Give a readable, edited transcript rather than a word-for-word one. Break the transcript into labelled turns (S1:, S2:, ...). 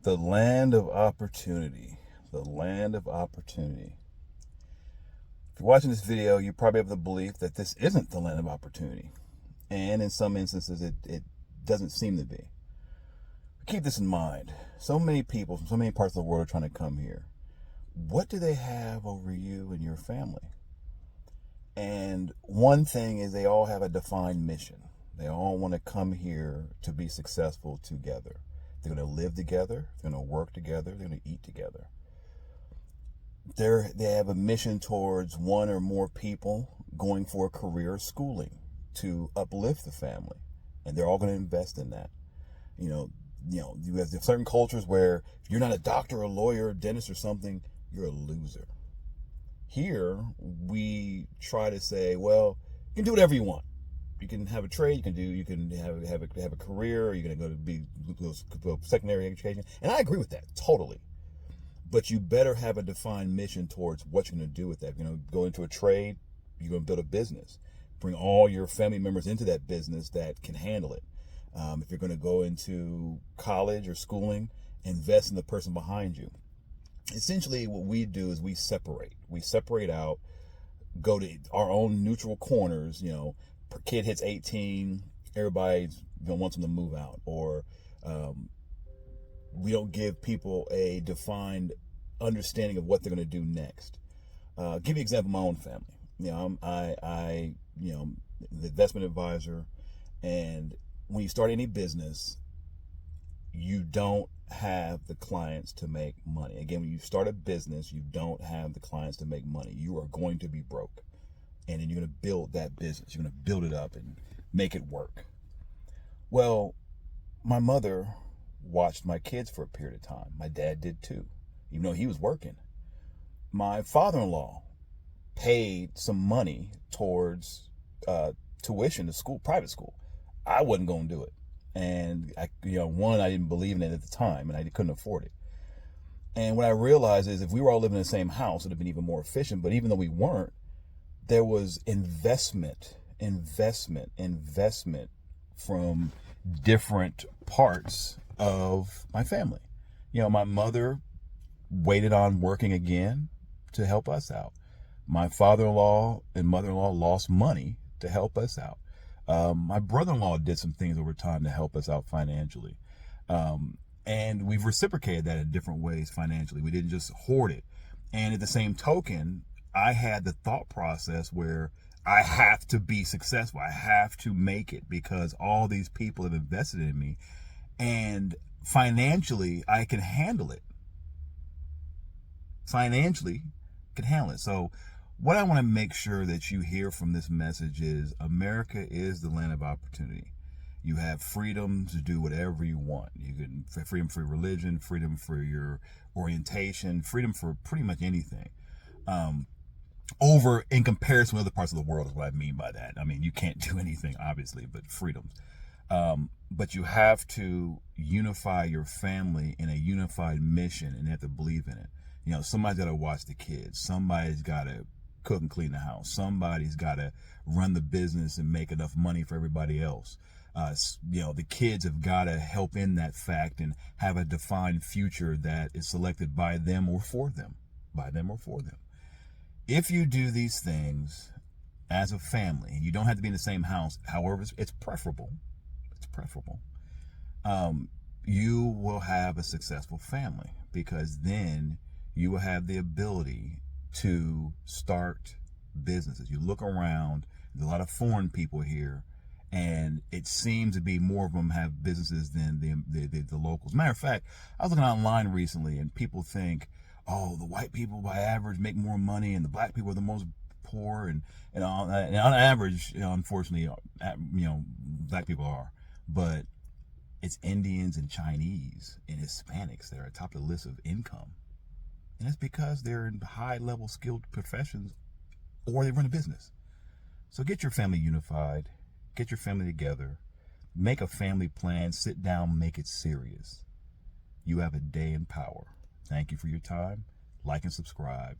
S1: The land of opportunity. The land of opportunity. If you're watching this video, you probably have the belief that this isn't the land of opportunity. And in some instances, it doesn't seem to be. Keep this in mind. So many people from so many parts of the world are trying to come here. What do they have over you and your family? And one thing is they all have a defined mission. They all want to come here to be successful together. They're going to live together. They're going to work together. They're going to eat together. They have a mission towards one or more people going for a career schooling to uplift the family. And they're all going to invest in that. You have certain cultures where if you're not a doctor, a lawyer, a dentist or something, you're a loser. Here, we try to say, well, you can do whatever you want. You can have a trade, you can have a career, you're going to go to secondary education. And I agree with that, totally. But you better have a defined mission towards what you're going to do with that. You're going to go into a trade, you're going to build a business. Bring all your family members into that business that can handle it. If you're going to go into college or schooling, invest in the person behind you. Essentially, what we do is we separate out, go to our own neutral corners. Per kid hits 18, everybody wants them to move out, or we don't give people a defined understanding of what they're going to do next. Give you an example of my own family. I the investment advisor, and when you start any business, you don't have the clients to make money. Again, when you start a business, you don't have the clients to make money. You are going to be broke. And then you're going to build that business. You're going to build it up and make it work. Well, my mother watched my kids for a period of time. My dad did too, even though he was working. My father-in-law paid some money towards tuition to school, private school. I wasn't going to do it. And I didn't believe in it at the time, and I couldn't afford it. And what I realized is if we were all living in the same house, it would have been even more efficient. But even though we weren't, there was investment from different parts of my family. My mother waited on working again to help us out. My father-in-law and mother-in-law lost money to help us out. My brother-in-law did some things over time to help us out financially. And we've reciprocated that in different ways financially. We didn't just hoard it. And at the same token, I had the thought process where I have to be successful. I have to make it because all these people have invested in me. And financially, I can handle it. So what I want to make sure that you hear from this message is America is the land of opportunity. You have freedom to do whatever you want. You can freedom for your religion, freedom for your orientation, freedom for pretty much anything. Over in comparison with other parts of the world is what I mean by that. I mean, you can't do anything, obviously, but freedoms. But you have to unify your family in a unified mission, and you have to believe in it. Somebody's got to watch the kids. Somebody's got to cook and clean the house. Somebody's got to run the business and make enough money for everybody else. The kids have got to help in that fact and have a defined future that is selected by them or for them. If you do these things as a family, and you don't have to be in the same house, however, it's preferable. You will have a successful family because then you will have the ability to start businesses. You look around, there's a lot of foreign people here, and it seems to be more of them have businesses than the locals. Matter of fact, I was looking online recently, and people think, oh, the white people by average make more money, and the black people are the most poor, and on average, unfortunately, black people are, but it's Indians and Chinese and Hispanics that are atop the list of income. And that's because they're in high-level skilled professions or they run a business. So get your family unified. Get your family together. Make a family plan. Sit down. Make it serious. You have a day in power. Thank you for your time. Like and subscribe.